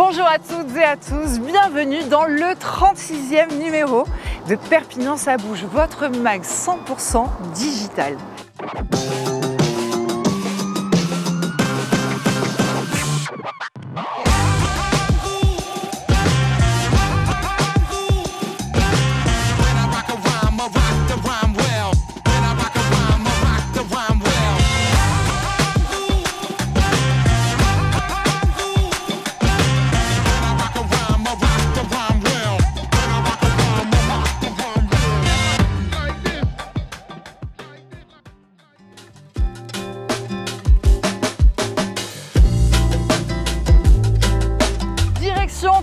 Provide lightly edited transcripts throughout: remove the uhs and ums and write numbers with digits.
Bonjour à toutes et à tous, bienvenue dans le 36e numéro de Perpignan ça bouge, votre mag 100% digital.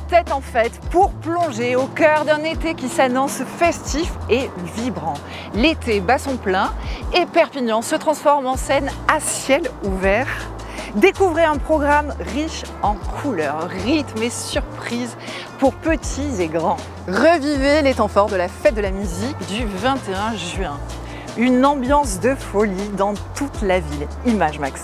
Tête en fête pour plonger au cœur d'un été qui s'annonce festif et vibrant. L'été bat son plein et Perpignan se transforme en scène à ciel ouvert. Découvrez un programme riche en couleurs, rythmes et surprises pour petits et grands. Revivez les temps forts de la fête de la musique du 21 juin. Une ambiance de folie dans toute la ville. Image Max.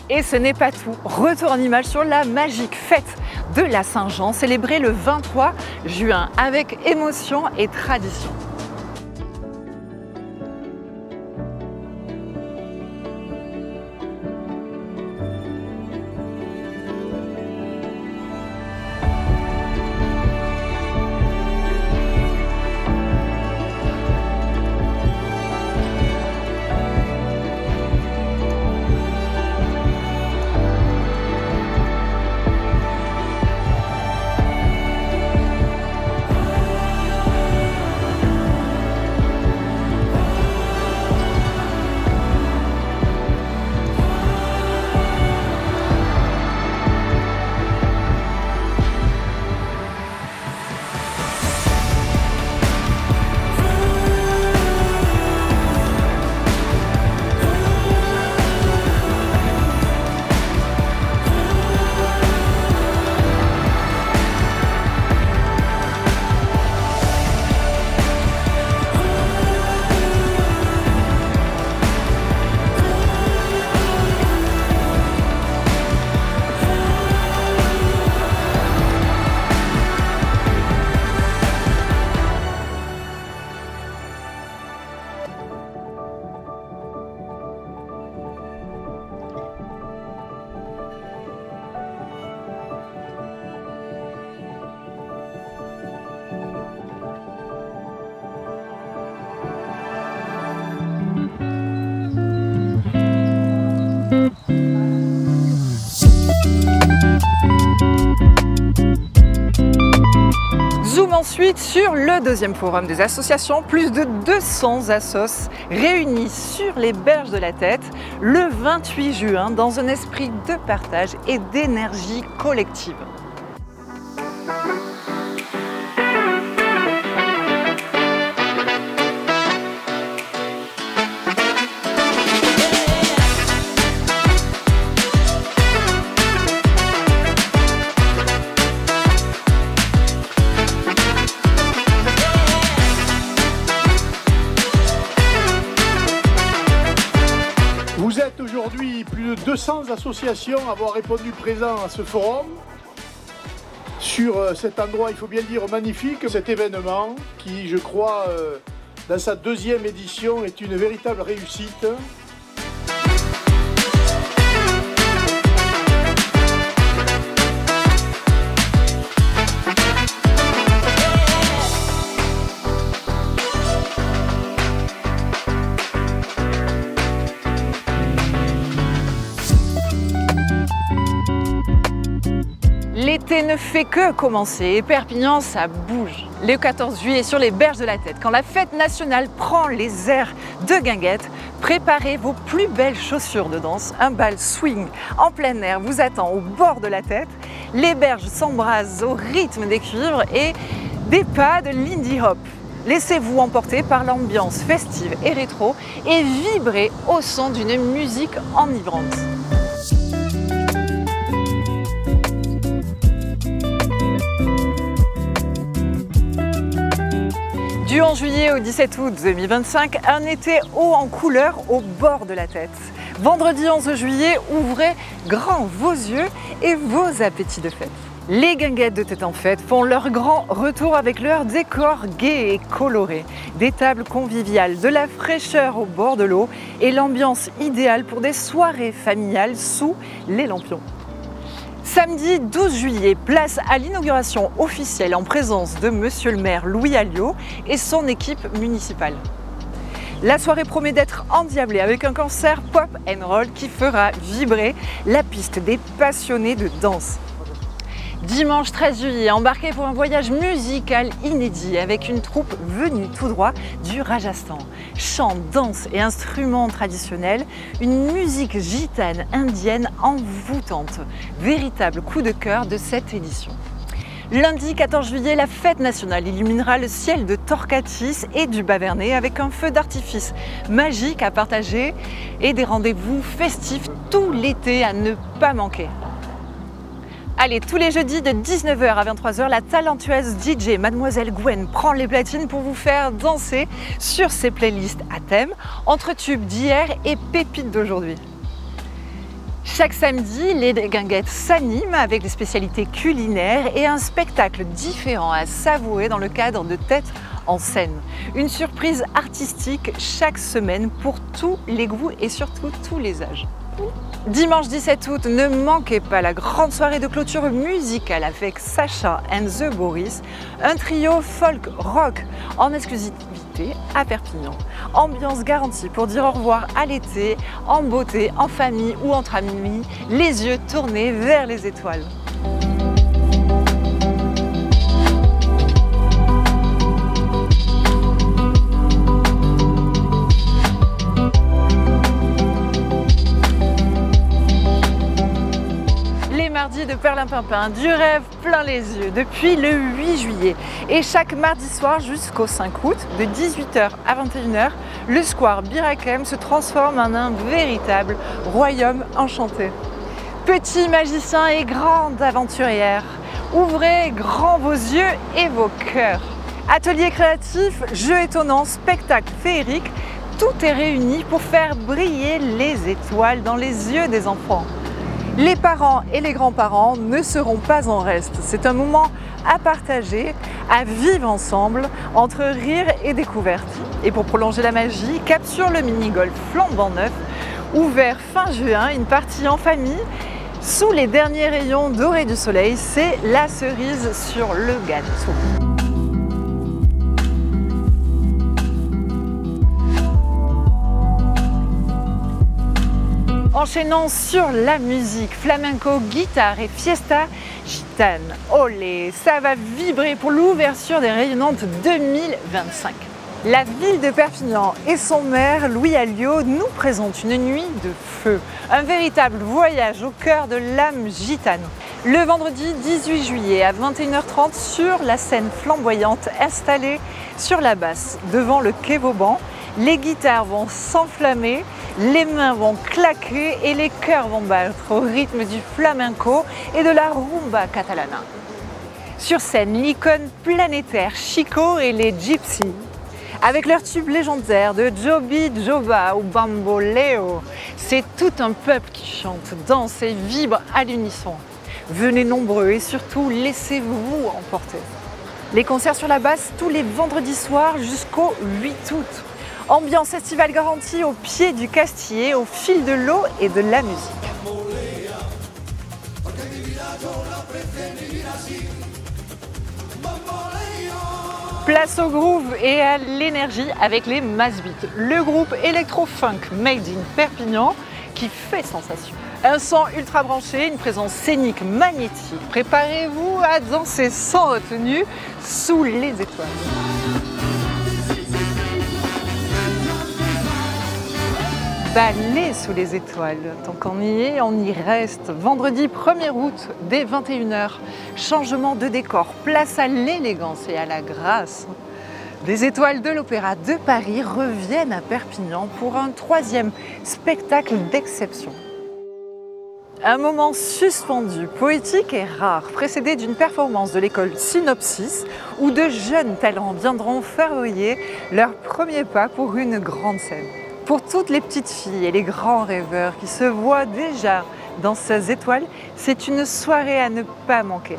Et ce n'est pas tout. Retour en image sur la magique fête de la Saint-Jean, célébrée le 23 juin avec émotion et tradition. Zoom ensuite sur le deuxième forum des associations, plus de 200 assos réunis sur les berges de la Tête le 28 juin dans un esprit de partage et d'énergie collective. Vous êtes aujourd'hui plus de 200 associations à avoir répondu présent à ce forum sur cet endroit, il faut bien le dire, magnifique. Cet événement qui, je crois, dans sa deuxième édition est une véritable réussite. L'été ne fait que commencer et Perpignan, ça bouge. Le 14 juillet sur les berges de la Tête, quand la fête nationale prend les airs de guinguette, préparez vos plus belles chaussures de danse. Un bal swing en plein air vous attend au bord de la Tête. Les berges s'embrasent au rythme des cuivres et des pas de Lindy Hop. Laissez-vous emporter par l'ambiance festive et rétro et vibrez au son d'une musique enivrante. Du 11 juillet au 17 août 2025, un été haut en couleur au bord de la Tête. Vendredi 11 juillet, ouvrez grand vos yeux et vos appétits de fête. Les guinguettes de Tête en Fête font leur grand retour avec leur décor gai et coloré. Des tables conviviales, de la fraîcheur au bord de l'eau et l'ambiance idéale pour des soirées familiales sous les lampions. Samedi 12 juillet, place à l'inauguration officielle en présence de Monsieur le maire Louis Alliot et son équipe municipale. La soirée promet d'être endiablée avec un concert pop and roll qui fera vibrer la piste des passionnés de danse. Dimanche 13 juillet, embarquez pour un voyage musical inédit avec une troupe venue tout droit du Rajasthan. Chant, danse et instruments traditionnels, une musique gitane indienne envoûtante. Véritable coup de cœur de cette édition. Lundi 14 juillet, la fête nationale illuminera le ciel de Torcatis et du Bavernais avec un feu d'artifice magique à partager et des rendez-vous festifs tout l'été à ne pas manquer. Allez, tous les jeudis de 19h à 23h, la talentueuse DJ Mademoiselle Gwen prend les platines pour vous faire danser sur ses playlists à thème, entre tubes d'hier et pépites d'aujourd'hui. Chaque samedi, les guinguettes s'animent avec des spécialités culinaires et un spectacle différent à savourer dans le cadre de Tête en scène. Une surprise artistique chaque semaine pour tous les goûts et surtout tous les âges. Dimanche 17 août, ne manquez pas la grande soirée de clôture musicale avec Sacha and the Boris, un trio folk rock en exclusivité à Perpignan. Ambiance garantie pour dire au revoir à l'été, en beauté, en famille ou entre amis, les yeux tournés vers les étoiles. De Perlimpinpin, du rêve plein les yeux depuis le 8 juillet et chaque mardi soir jusqu'au 5 août de 18h à 21h, le square Birakem se transforme en un véritable royaume enchanté. Petits magiciens et grandes aventurières, ouvrez grand vos yeux et vos cœurs. Ateliers créatifs, jeux étonnants, spectacles féeriques, tout est réuni pour faire briller les étoiles dans les yeux des enfants. Les parents et les grands-parents ne seront pas en reste. C'est un moment à partager, à vivre ensemble, entre rire et découverte. Et pour prolonger la magie, cap sur le mini-golf flambant neuf, ouvert fin juin, une partie en famille, sous les derniers rayons dorés du soleil, c'est la cerise sur le gâteau. Enchaînant sur la musique, flamenco, guitare et fiesta gitane. Olé, ça va vibrer pour l'ouverture des rayonnantes 2025. La ville de Perpignan et son maire Louis Alliot nous présentent une nuit de feu. Un véritable voyage au cœur de l'âme gitane. Le vendredi 18 juillet à 21h30 sur la scène flamboyante installée sur la basse devant le quai Vauban, les guitares vont s'enflammer, les mains vont claquer et les cœurs vont battre au rythme du flamenco et de la rumba catalana. Sur scène, l'icône planétaire Chico et les Gypsies, avec leur tube légendaire de Joby Joba ou Bamboleo. C'est tout un peuple qui chante, danse et vibre à l'unisson. Venez nombreux et surtout laissez-vous emporter. Les concerts sur la basse tous les vendredis soirs jusqu'au 8 août. Ambiance estivale garantie au pied du Castillet, au fil de l'eau et de la musique. Place au groove et à l'énergie avec les Mass Beat, le groupe électro-funk made in Perpignan qui fait sensation. Un son ultra branché, une présence scénique magnétique. Préparez-vous à danser sans retenue sous les étoiles. Ballet sous les étoiles. Tant qu'on y est, on y reste. Vendredi 1er août, dès 21 h. Changement de décor, place à l'élégance et à la grâce. Les étoiles de l'Opéra de Paris reviennent à Perpignan pour un 3e spectacle d'exception. Un moment suspendu, poétique et rare, précédé d'une performance de l'école Synopsis où de jeunes talents viendront faire briller leurs premiers pas pour une grande scène. Pour toutes les petites filles et les grands rêveurs qui se voient déjà dans ces étoiles, c'est une soirée à ne pas manquer.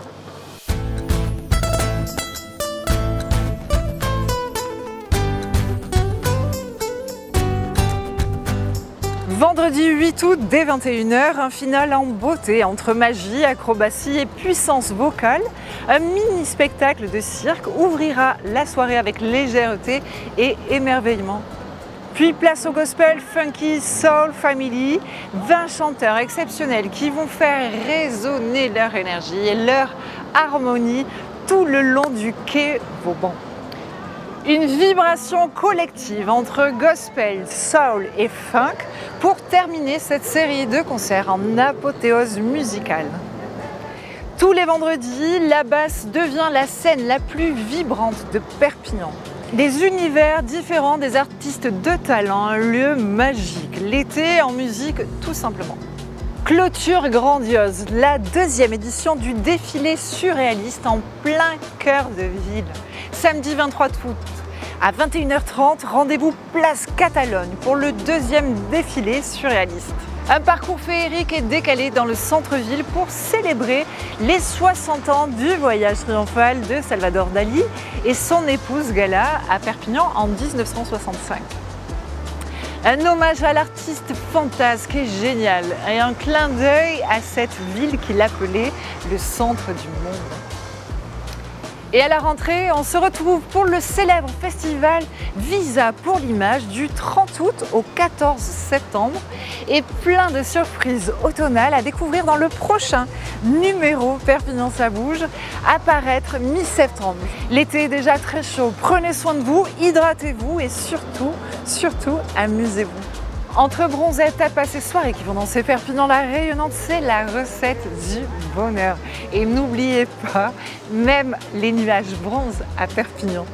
Vendredi 8 août, dès 21 h, un final en beauté entre magie, acrobatie et puissance vocale. Un mini-spectacle de cirque ouvrira la soirée avec légèreté et émerveillement. Puis place au gospel, funky, soul, family, 20 chanteurs exceptionnels qui vont faire résonner leur énergie et leur harmonie tout le long du quai Vauban. Une vibration collective entre gospel, soul et funk pour terminer cette série de concerts en apothéose musicale. Tous les vendredis, la basse devient la scène la plus vibrante de Perpignan. Des univers différents, des artistes de talent, un lieu magique. L'été en musique, tout simplement. Clôture grandiose, la 2e édition du défilé surréaliste en plein cœur de ville. Samedi 23 août, à 21 h 30, rendez-vous place Catalogne pour le 2e défilé surréaliste. Un parcours féerique et décalé dans le centre-ville pour célébrer les 60 ans du voyage triomphal de Salvador Dali et son épouse Gala à Perpignan en 1965. Un hommage à l'artiste fantasque et génial et un clin d'œil à cette ville qu'il appelait le centre du monde. Et à la rentrée, on se retrouve pour le célèbre festival Visa pour l'image du 30 août au 14 septembre et plein de surprises automnales à découvrir dans le prochain numéro Perpignan ça bouge, à paraître mi-septembre. L'été est déjà très chaud, prenez soin de vous, hydratez-vous et surtout amusez-vous. Entre bronzettes, tapas et soirées qui vont danser Perpignan la rayonnante, c'est la recette du bonheur. Et n'oubliez pas, même les nuages bronzent à Perpignan.